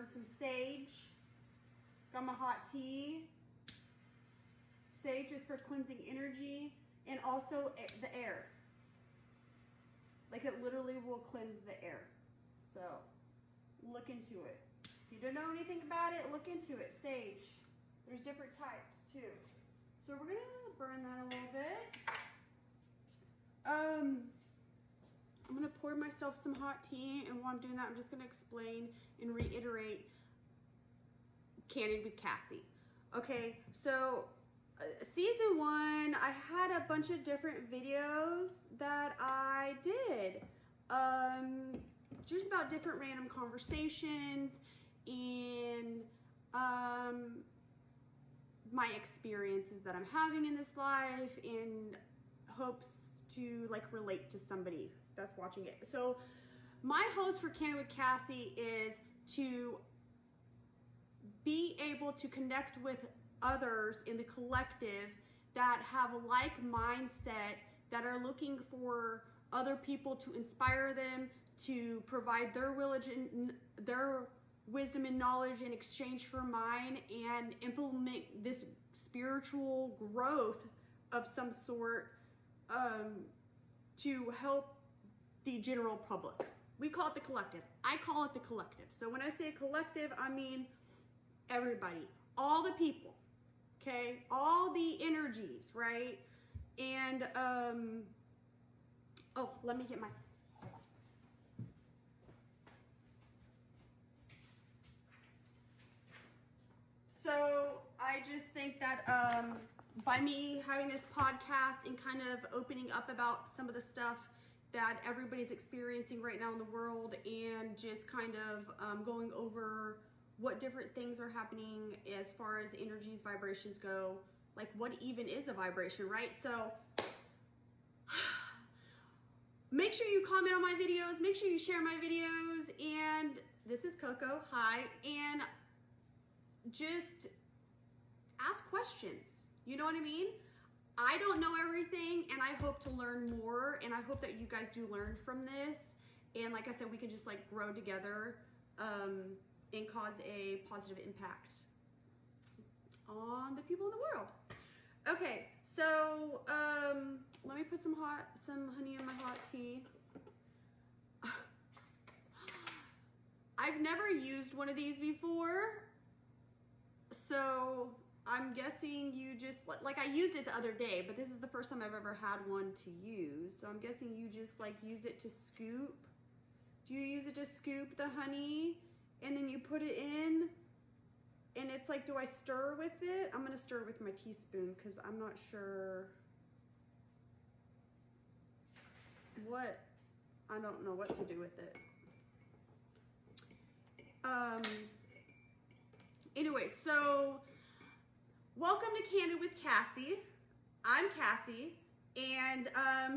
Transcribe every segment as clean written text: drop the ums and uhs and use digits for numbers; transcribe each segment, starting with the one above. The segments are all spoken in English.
burn some sage. Got my hot tea. Sage is for cleansing energy and also the air. Like it literally will cleanse the air. So look into it. If you don't know anything about it, look into it. Sage. There's different types too. So we're gonna burn that a little bit. I'm gonna pour myself some hot tea, and while I'm doing that, I'm just gonna explain and reiterate Candid with Cassie. Okay, so season 1, I had a bunch of different videos that I did, just about different random conversations and my experiences that I'm having in this life, in hopes to like relate to somebody that's watching it. So my hope for Candid with Cassie is to be able to connect with others in the collective that have a like mindset, that are looking for other people to inspire them, to provide their religion, their wisdom and knowledge in exchange for mine, and implement this spiritual growth of some sort to help the general public. We call it the collective. I call it the collective. So when I say collective, I mean everybody, all the people, okay? All the energies, right? And, oh, let me get my, hold on. So I just think that by me having this podcast and kind of opening up about some of the stuff that everybody's experiencing right now in the world, and just kind of going over what different things are happening as far as energies, vibrations go, like what even is a vibration, right? So make sure you comment on my videos, make sure you share my videos, and this is Coco, hi, and just ask questions, you know what I mean? I don't know everything, and I hope to learn more, and I hope that you guys do learn from this, and like I said, we can just like grow together and cause a positive impact on the people in the world. Okay, so let me put some honey in my hot tea. I've never used one of these before, so I'm guessing you just, like I used it the other day, but this is the first time I've ever had one to use. So I'm guessing you just like use it to scoop. Do you use it to scoop the honey and then you put it in? And it's like, do I stir with it? I'm gonna stir with my teaspoon because I'm not sure what, I don't know what to do with it. Anyway, so welcome to Candid with Cassie. I'm Cassie, and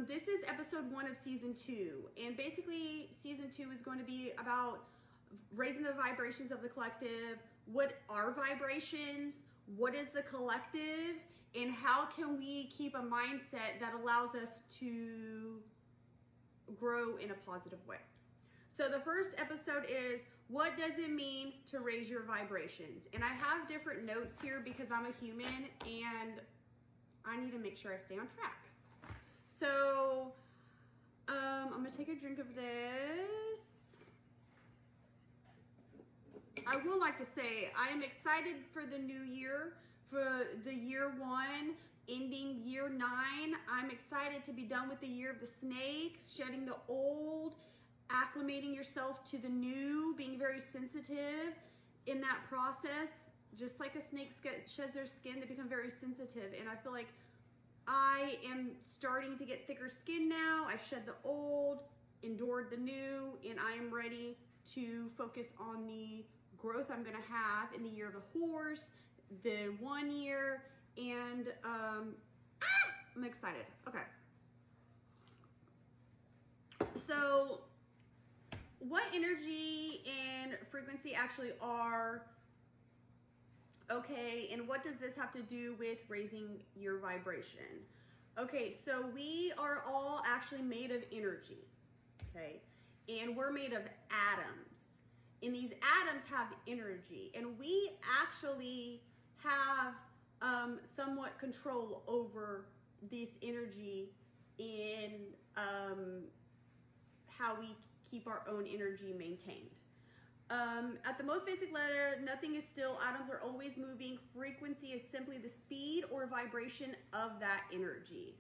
this is episode 1 of season 2. And basically, season 2 is going to be about raising the vibrations of the collective. What are vibrations? What is the collective? And how can we keep a mindset that allows us to grow in a positive way? So the first episode is, what does it mean to raise your vibrations? And I have different notes here because I'm a human and I need to make sure I stay on track. So I'm gonna take a drink of this. I will like to say, I am excited for the new year, for the year 1, ending year 9. I'm excited to be done with the year of the snake, shedding the old, acclimating yourself to the new, being very sensitive in that process. Just like a snake sheds their skin, they become very sensitive. And I feel like I am starting to get thicker skin now. I've shed the old, endured the new, and I am ready to focus on the growth I'm gonna have in the year of the horse, the 1 year, and I'm excited. Okay. So what energy and frequency actually are, okay, and what does this have to do with raising your vibration? Okay, so we are all actually made of energy, okay, and we're made of atoms, and these atoms have energy, and we actually have somewhat control over this energy in how we keep our own energy maintained. At the most basic letter, nothing is still. Atoms are always moving. Frequency is simply the speed or vibration of that energy.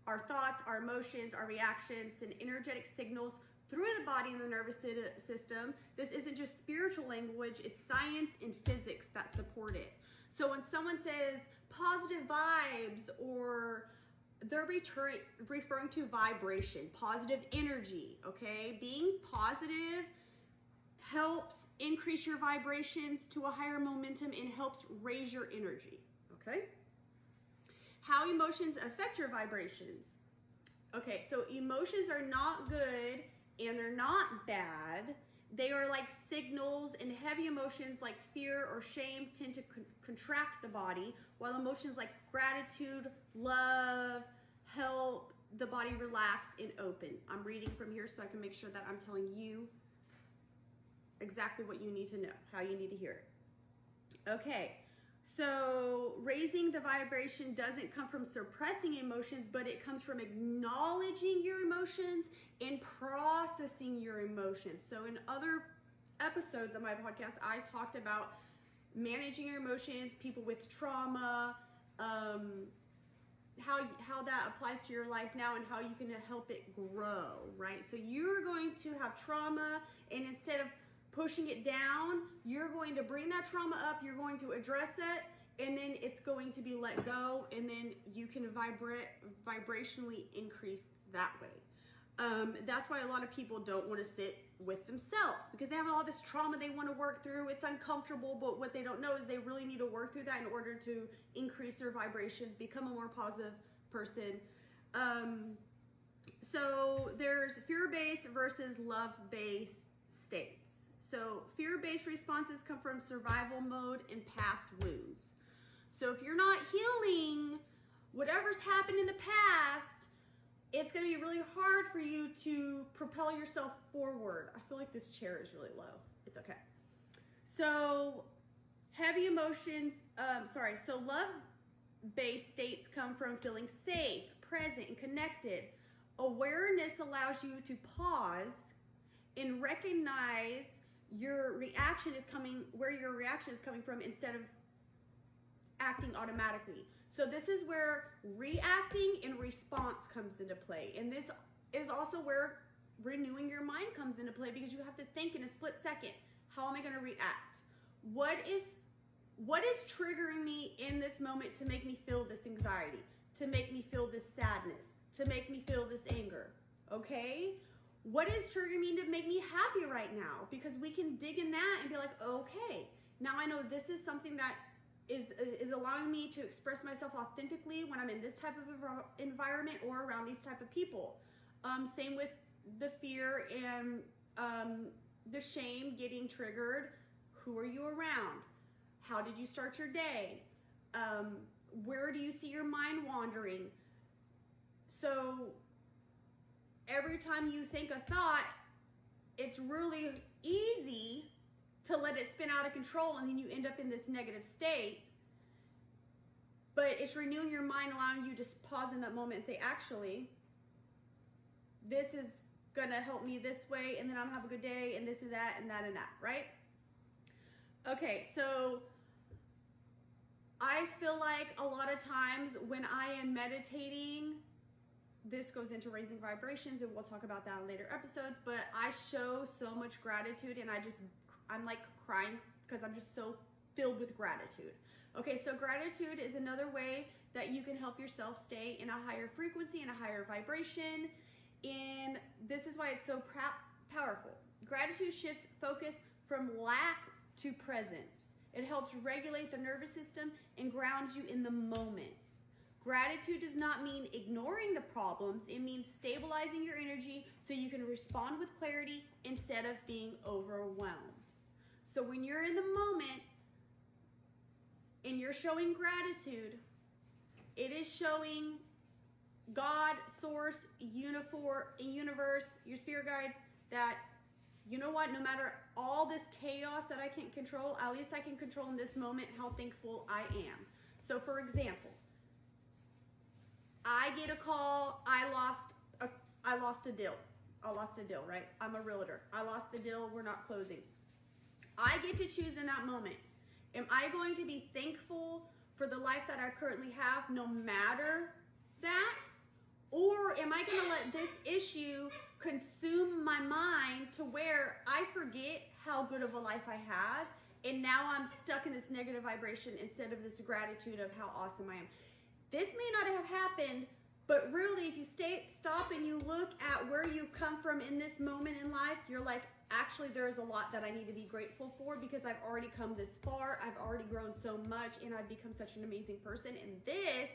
Our thoughts, our emotions, our reactions send energetic signals through the body and the nervous system. This isn't just spiritual language, it's science and physics that support it. So when someone says positive vibes, or they're referring to vibration, positive energy, okay? Being positive helps increase your vibrations to a higher momentum and helps raise your energy, okay? How emotions affect your vibrations. Okay, so emotions are not good and they're not bad. They are like signals, and heavy emotions like fear or shame tend to contract the body, while emotions like gratitude, love, help the body relax and open. I'm reading from here so I can make sure that I'm telling you exactly what you need to know, how you need to hear it. Okay, so raising the vibration doesn't come from suppressing emotions, but it comes from acknowledging your emotions and processing your emotions. So in other episodes of my podcast, I talked about managing your emotions, people with trauma, how that applies to your life now and how you can help it grow, right? So you're going to have trauma, and instead of pushing it down, you're going to bring that trauma up, you're going to address it, and then it's going to be let go, and then you can vibrationally increase that way. That's why a lot of people don't want to sit with themselves, because they have all this trauma they want to work through. It's uncomfortable, but what they don't know is they really need to work through that in order to increase their vibrations, become a more positive person. So there's fear-based versus love-based states. So fear-based responses come from survival mode and past wounds. So if you're not healing whatever's happened in the past, it's going to be really hard for you to propel yourself forward. I feel like this chair is really low. It's okay. So heavy emotions, so love-based states come from feeling safe, present, and connected. Awareness allows you to pause and recognize where your reaction is coming from instead of acting automatically. So this is where reacting and response comes into play. And this is also where renewing your mind comes into play, because you have to think in a split second, how am I going to react? What is triggering me in this moment to make me feel this anxiety, to make me feel this sadness, to make me feel this anger, okay? What is triggering me to make me happy right now? Because we can dig in that and be like, okay, now I know this is something that is allowing me to express myself authentically when I'm in this type of environment or around these type of people. Same with the fear and the shame getting triggered. Who are you around? How did you start your day? Where do you see your mind wandering? So every time you think a thought, it's really easy to let it spin out of control, and then you end up in this negative state. But it's renewing your mind, allowing you to pause in that moment and say, actually, this is gonna help me this way, and then I'm gonna have a good day, and this and that, and that, and that, right? Okay, so I feel like a lot of times when I am meditating, this goes into raising vibrations, and we'll talk about that in later episodes, but I show so much gratitude, and I'm like crying because I'm just so filled with gratitude. Okay, so gratitude is another way that you can help yourself stay in a higher frequency and a higher vibration, and this is why it's so powerful. Gratitude shifts focus from lack to presence. It helps regulate the nervous system and grounds you in the moment. Gratitude does not mean ignoring the problems. It means stabilizing your energy so you can respond with clarity instead of being overwhelmed. So when you're in the moment and you're showing gratitude, it is showing God, source, universe, your spirit guides that, you know what, no matter all this chaos that I can't control, at least I can control in this moment how thankful I am. So for example, I get a call, I lost a deal. I lost a deal, right? I'm a realtor. I lost the deal, we're not closing. I get to choose in that moment. Am I going to be thankful for the life that I currently have no matter that? Or am I going to let this issue consume my mind to where I forget how good of a life I had, and now I'm stuck in this negative vibration instead of this gratitude of how awesome I am? This may not have happened, but really if you stop and you look at where you've come from in this moment in life, you're like, actually there's a lot that I need to be grateful for because I've already come this far, I've already grown so much, and I've become such an amazing person, and this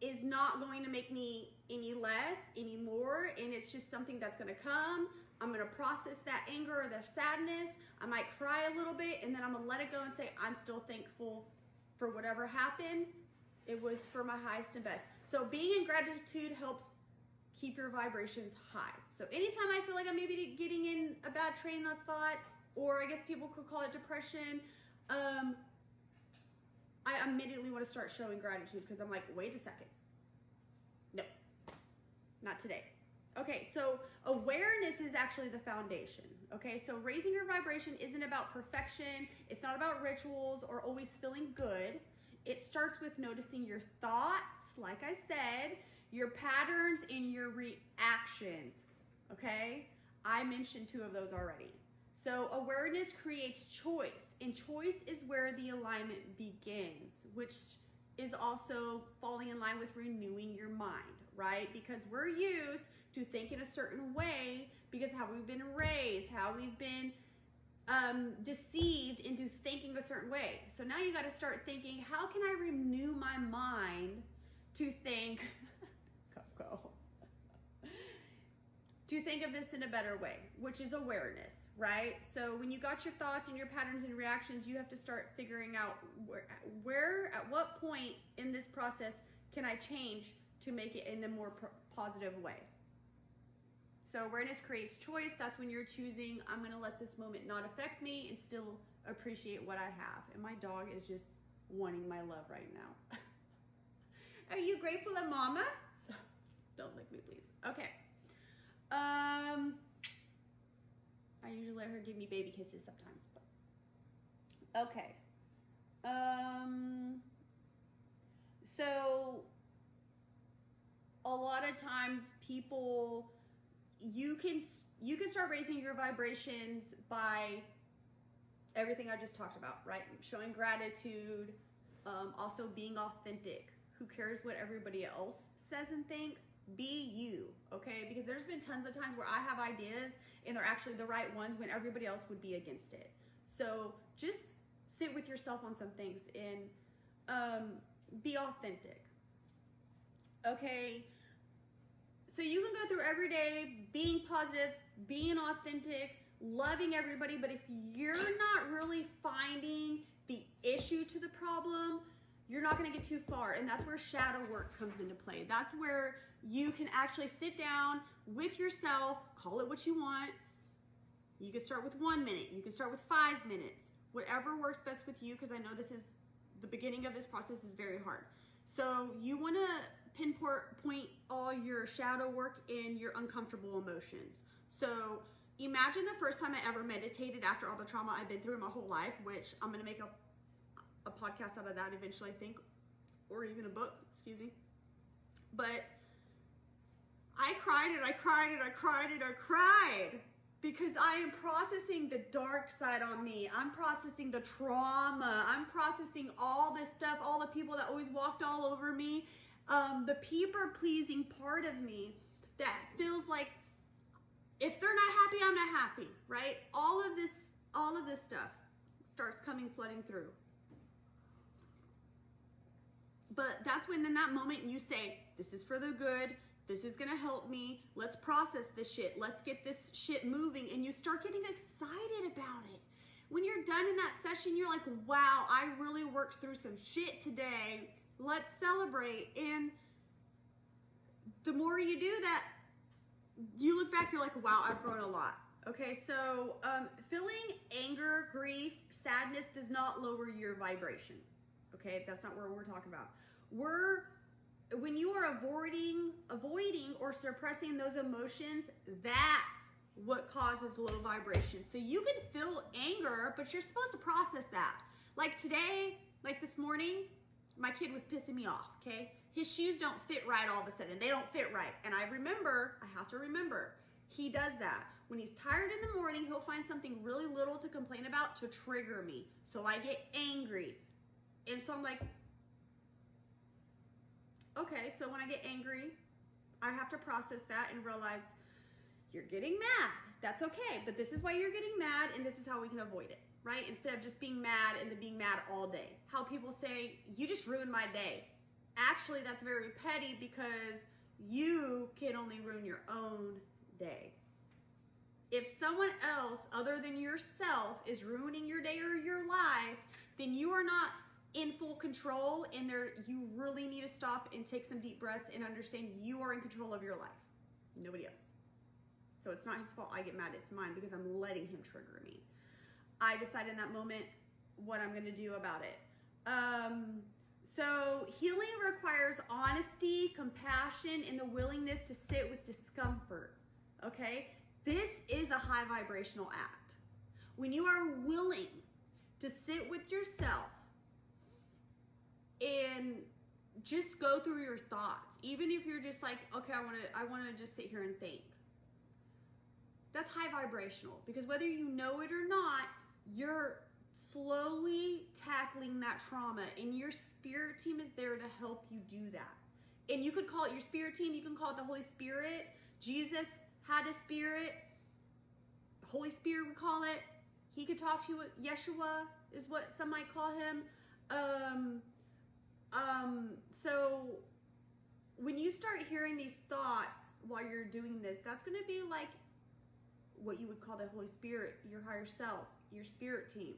is not going to make me any less, any more, and it's just something that's gonna come. I'm gonna process that anger or that sadness. I might cry a little bit, and then I'm gonna let it go and say, I'm still thankful for whatever happened. It was for my highest and best. So being in gratitude helps keep your vibrations high. So anytime I feel like I'm maybe getting in a bad train of thought, or I guess people could call it depression, I immediately want to start showing gratitude because I'm like, wait a second. No, not today. Okay, so awareness is actually the foundation. Okay, so raising your vibration isn't about perfection. It's not about rituals or always feeling good. It starts with noticing your thoughts, like I said, your patterns and your reactions. Okay, I mentioned 2 of those already. So awareness creates choice, and choice is where the alignment begins, which is also falling in line with renewing your mind, right? Because we're used to think in a certain way because how we've been raised, how we've been deceived into thinking a certain way. So now you got to start thinking, how can I renew my mind to think, to think of this in a better way, which is awareness, right? So when you got your thoughts and your patterns and reactions, you have to start figuring out where at what point in this process can I change to make it in a more positive way. So awareness creates choice. That's when you're choosing, I'm going to let this moment not affect me and still appreciate what I have. And my dog is just wanting my love right now. Are you grateful to mama? Don't lick me, please. Okay. I usually let her give me baby kisses sometimes, but okay. So a lot of times people, you can start raising your vibrations by everything I just talked about, right? Showing gratitude, also being authentic. Who cares what everybody else says and thinks? Be you, okay? Because there's been tons of times where I have ideas and they're actually the right ones when everybody else would be against it. So just sit with yourself on some things and be authentic, okay? So you can go through every day being positive, being authentic, loving everybody, but if you're not really finding the issue to the problem, you're not gonna get too far, and that's where shadow work comes into play. That's where you can actually sit down with yourself, call it what you want. You can start with 1 minute, you can start with 5 minutes, whatever works best with you, because I know this is, the beginning of this process is very hard. So you wanna pinpoint all your shadow work and your uncomfortable emotions. So imagine the first time I ever meditated after all the trauma I've been through my whole life, which I'm gonna make a podcast out of that eventually, I think, or even a book, excuse me. But I cried and I cried and I cried and I cried because I am processing the dark side on me. I'm processing the trauma. I'm processing all this stuff, all the people that always walked all over me, the people-pleasing part of me that feels like if they're not happy, I'm not happy, right? All of this stuff starts coming flooding through. But that's when in that moment you say, this is for the good, this is gonna help me, let's process this shit, let's get this shit moving, and you start getting excited about it. When you're done in that session, you're like, wow, I really worked through some shit today, let's celebrate. And the more you do that, you look back, you're like, wow, I've grown a lot. Okay, so feeling anger, grief, sadness does not lower your vibration. Okay, that's not what we're talking about. When you are avoiding or suppressing those emotions, that's what causes low vibration. So you can feel anger, but you're supposed to process that. Like today, like this morning, my kid was pissing me off, okay? His shoes don't fit right all of a sudden. They don't fit right. And I have to remember, he does that. When he's tired in the morning, he'll find something really little to complain about to trigger me. So I get angry. And so I'm like, okay, so when I get angry, I have to process that and realize you're getting mad. That's okay, but this is why you're getting mad, and this is how we can avoid it, right? Instead of just being mad and then being mad all day. How people say, you just ruined my day. Actually, that's very petty because you can only ruin your own day. If someone else other than yourself is ruining your day or your life, then you are not in full control, and you really need to stop and take some deep breaths and understand you are in control of your life. Nobody else. So it's not his fault I get mad, it's mine because I'm letting him trigger me. I decide in that moment what I'm going to do about it. So healing requires honesty, compassion, and the willingness to sit with discomfort. Okay? This is a high vibrational act. When you are willing to sit with yourself and just go through your thoughts, even if you're just like, okay, I want to just sit here and think. That's high vibrational because whether you know it or not, you're slowly tackling that trauma, and your spirit team is there to help you do that. And you could call it your spirit team, you can call it the Holy Spirit. Jesus had a spirit. Holy Spirit would call it. He could talk to you. Yeshua is what some might call him. So when you start hearing these thoughts while you're doing this, that's going to be like what you would call the Holy Spirit, your higher self, your spirit team.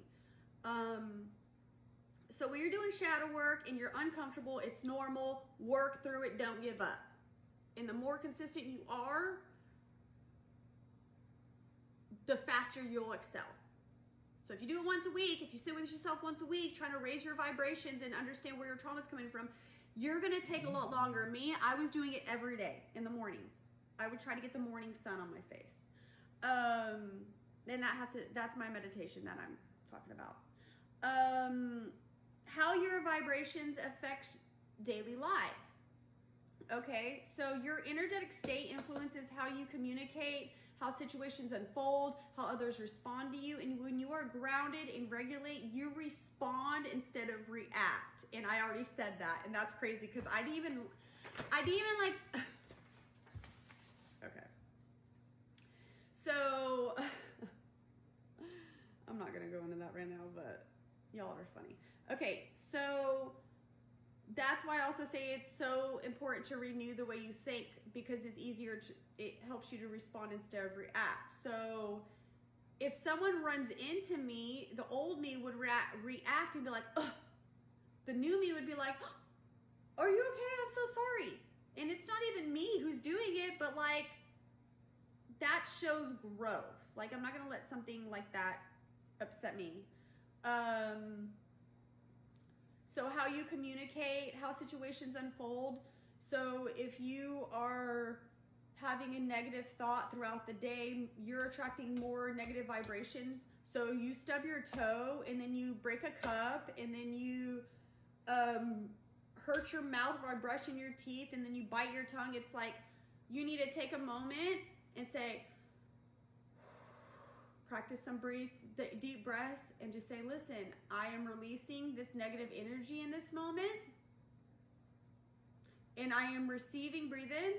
So when you're doing shadow work and you're uncomfortable, it's normal. Work through it. Don't give up. And the more consistent you are, the faster you'll excel. So if you do it once a week, if you sit with yourself once a week, trying to raise your vibrations and understand where your trauma's coming from, you're going to take a lot longer. Me, I was doing it every day in the morning. I would try to get the morning sun on my face. And that's my meditation that I'm talking about. How your vibrations affect daily life. Okay, so your energetic state influences how you communicate, how situations unfold, how others respond to you. And when you are grounded and regulate, you respond instead of react. And I already said that, and that's crazy because I'd even like, okay. So, I'm not gonna go into that right now, but y'all are funny. Okay, so that's why I also say it's so important to renew the way you think, because it helps you to respond instead of react. So if someone runs into me, the old me would react and be like, ugh. The new me would be like, are you okay? I'm so sorry. And it's not even me who's doing it, but like, that shows growth. Like, I'm not gonna let something like that upset me. So how you communicate, how situations unfold. So if you are having a negative thought throughout the day, you're attracting more negative vibrations. So you stub your toe and then you break a cup and then you hurt your mouth by brushing your teeth and then you bite your tongue. It's like you need to take a moment and say, practice some deep breaths and just say, listen, I am releasing this negative energy in this moment. And I am receiving, breathe in,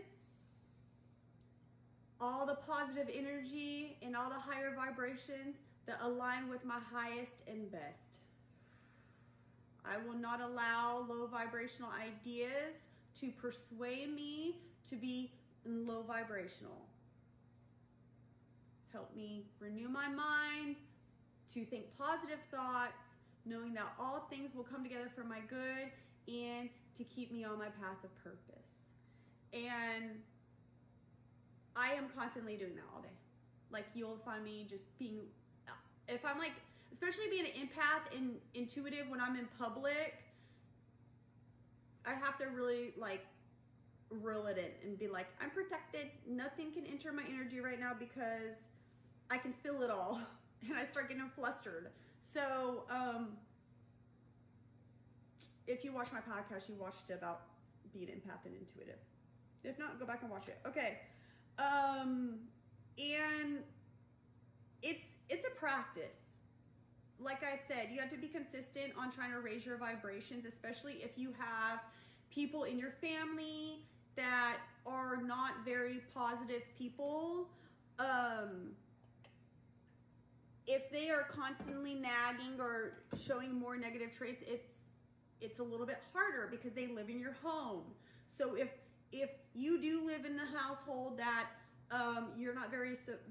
all the positive energy and all the higher vibrations that align with my highest and best. I will not allow low vibrational ideas to persuade me to be low vibrational. Help me renew my mind to think positive thoughts, knowing that all things will come together for my good and to keep me on my path of purpose. And I am constantly doing that all day. Like you'll find me just being, if I'm like, especially being an empath and intuitive when I'm in public, I have to really like reel it in and be like, I'm protected. Nothing can enter my energy right now because I can feel it all. And I start getting flustered. So, if you watch my podcast, you watched about being empath and intuitive. If not, go back and watch it. Okay. And it's a practice. Like I said, you have to be consistent on trying to raise your vibrations, especially if you have people in your family that are not very positive people. If they are constantly nagging or showing more negative traits, it's a little bit harder because they live in your home. So if you do live in the household that you're not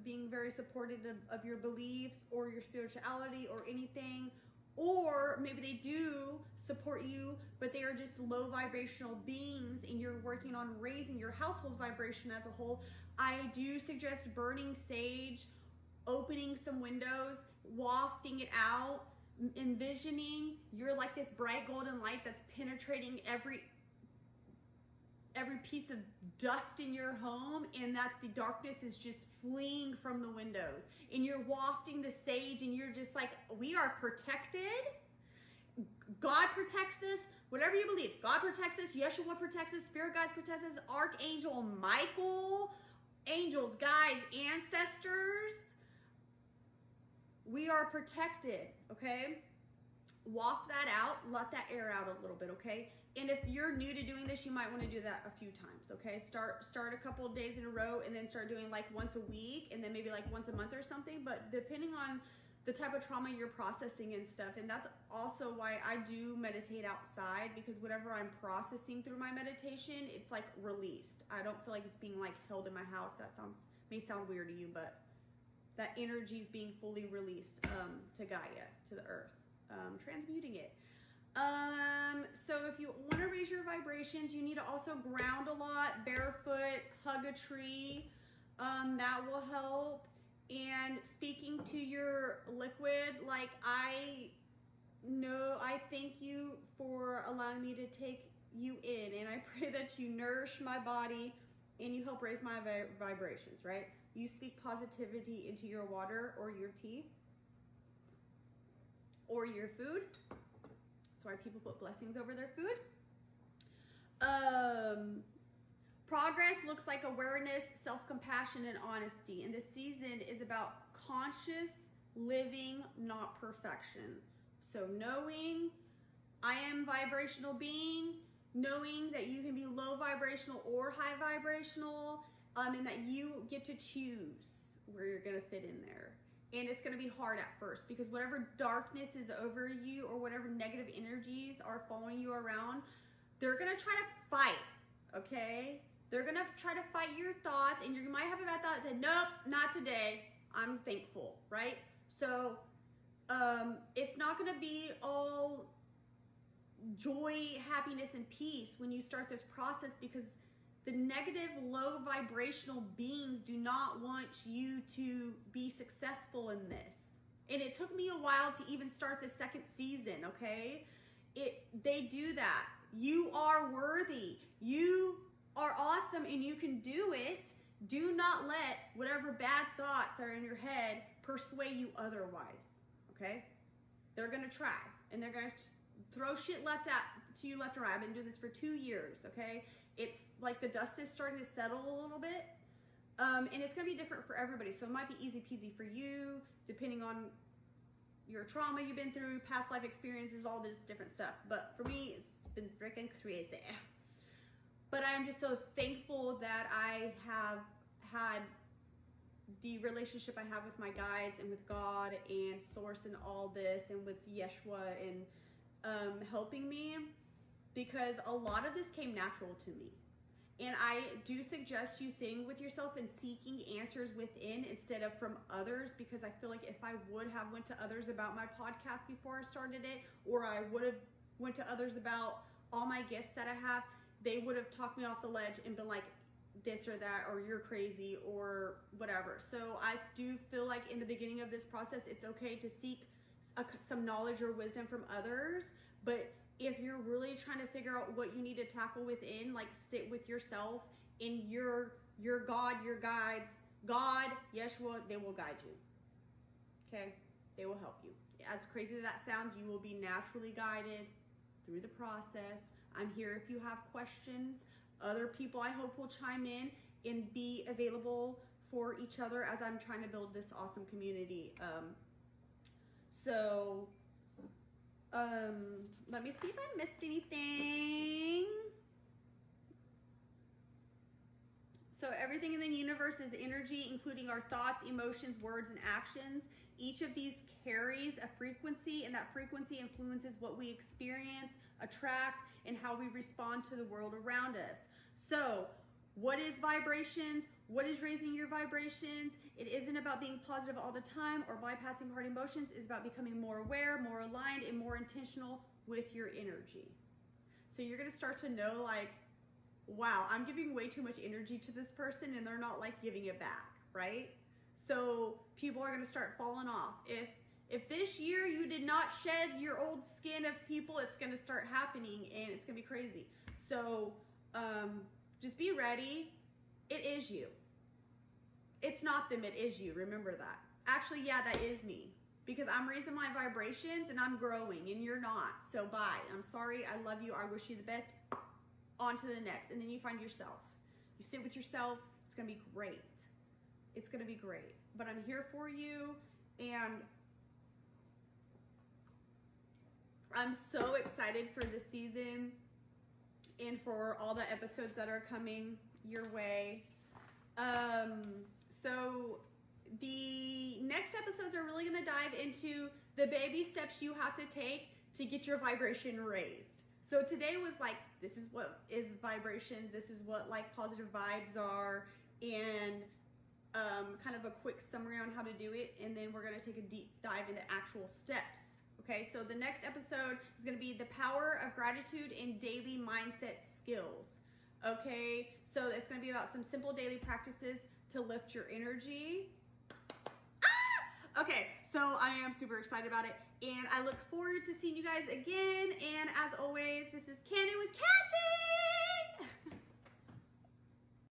being very supportive of your beliefs or your spirituality or anything, or maybe they do support you, but they are just low vibrational beings and you're working on raising your household vibration as a whole, I do suggest burning sage, opening some windows, wafting it out, envisioning you're like this bright golden light that's penetrating every piece of dust in your home, and that the darkness is just fleeing from the windows, and you're wafting the sage and you're just like, we are protected. God protects us. Whatever you believe, God protects us, Yeshua protects us, spirit guides protects us, Archangel Michael, angels, guides, ancestors, we are protected. Okay, waft that out, let that air out a little bit. Okay, and if you're new to doing this, you might want to do that a few times. Okay, start a couple of days in a row, and then start doing like once a week, and then maybe like once a month or something. But depending on the type of trauma you're processing and stuff, and that's also why I do meditate outside, because whatever I'm processing through my meditation, it's like released. I don't feel like it's being like held in my house. That may sound weird to you, but that energy is being fully released to Gaia, to the earth, transmuting it. So if you want to raise your vibrations, you need to also ground a lot, barefoot, hug a tree. That will help. And speaking to your liquid, like I thank you for allowing me to take you in, and I pray that you nourish my body and you help raise my vibrations, right? You speak positivity into your water or your tea or your food. That's why people put blessings over their food. Progress looks like awareness, self-compassion, and honesty. And this season is about conscious living, not perfection. So knowing I am vibrational being, knowing that you can be low vibrational or high vibrational, and that you get to choose where you're gonna fit in there. And it's gonna be hard at first, because whatever darkness is over you or whatever negative energies are following you around, they're gonna try to fight, okay? They're gonna try to fight your thoughts, and you might have a bad thought that, nope, not today, I'm thankful, right? So it's not gonna be all joy, happiness, and peace when you start this process, because the negative, low vibrational beings do not want you to be successful in this. And it took me a while to even start the second season, okay? They do that. You are worthy. You are awesome, and you can do it. Do not let whatever bad thoughts are in your head persuade you otherwise, okay? They're gonna try, and they're gonna throw shit left to you left and right. I've been doing this for 2 years, okay? It's like the dust is starting to settle a little bit, and it's gonna be different for everybody. So it might be easy peasy for you, depending on your trauma you've been through, past life experiences, all this different stuff. But for me, it's been freaking crazy. But I'm just so thankful that I have had the relationship I have with my guides and with God and Source and all this, and with Yeshua and helping me, because a lot of this came natural to me. And I do suggest you sitting with yourself and seeking answers within instead of from others, because I feel like if I would have went to others about my podcast before I started it, or I would have went to others about all my gifts that I have, they would have talked me off the ledge and been like, this or that, or you're crazy or whatever. So I do feel like in the beginning of this process, it's okay to seek some knowledge or wisdom from others. But if you're really trying to figure out what you need to tackle within, like sit with yourself in your God, your guides, God, Yeshua, they will guide you. Okay? They will help you. As crazy as that sounds, you will be naturally guided through the process. I'm here if you have questions. Other people, I hope, will chime in and be available for each other as I'm trying to build this awesome community. Let me see if I missed anything. So everything in the universe is energy, including our thoughts, emotions, words, and actions. Each of these carries a frequency, and that frequency influences what we experience, attract, and how we respond to the world around us. So what is vibrations? What is raising your vibrations? It isn't about being positive all the time or bypassing hard emotions. It's about becoming more aware, more aligned, and more intentional with your energy. So you're going to start to know, like, wow, I'm giving way too much energy to this person and they're not like giving it back, right? So people are going to start falling off. If this year you did not shed your old skin of people, it's going to start happening and it's going to be crazy. So just be ready. It is you. It's not them, it is you. Remember that. Actually, yeah, that is me. Because I'm raising my vibrations and I'm growing and you're not. So bye. I'm sorry. I love you. I wish you the best. On to the next. And then you find yourself. You sit with yourself. It's going to be great. It's going to be great. But I'm here for you. And I'm so excited for this season and for all the episodes that are coming your way. So the next episodes are really going to dive into the baby steps you have to take to get your vibration raised. So today was like, this is what is vibration. This is what like positive vibes are, and kind of a quick summary on how to do it. And then we're going to take a deep dive into actual steps. Okay, so the next episode is going to be the power of gratitude and daily mindset skills. Okay, so it's going to be about some simple daily practices to lift your energy. Okay, so I am super excited about it, and I look forward to seeing you guys again. And as always, this is Candy with Cassie.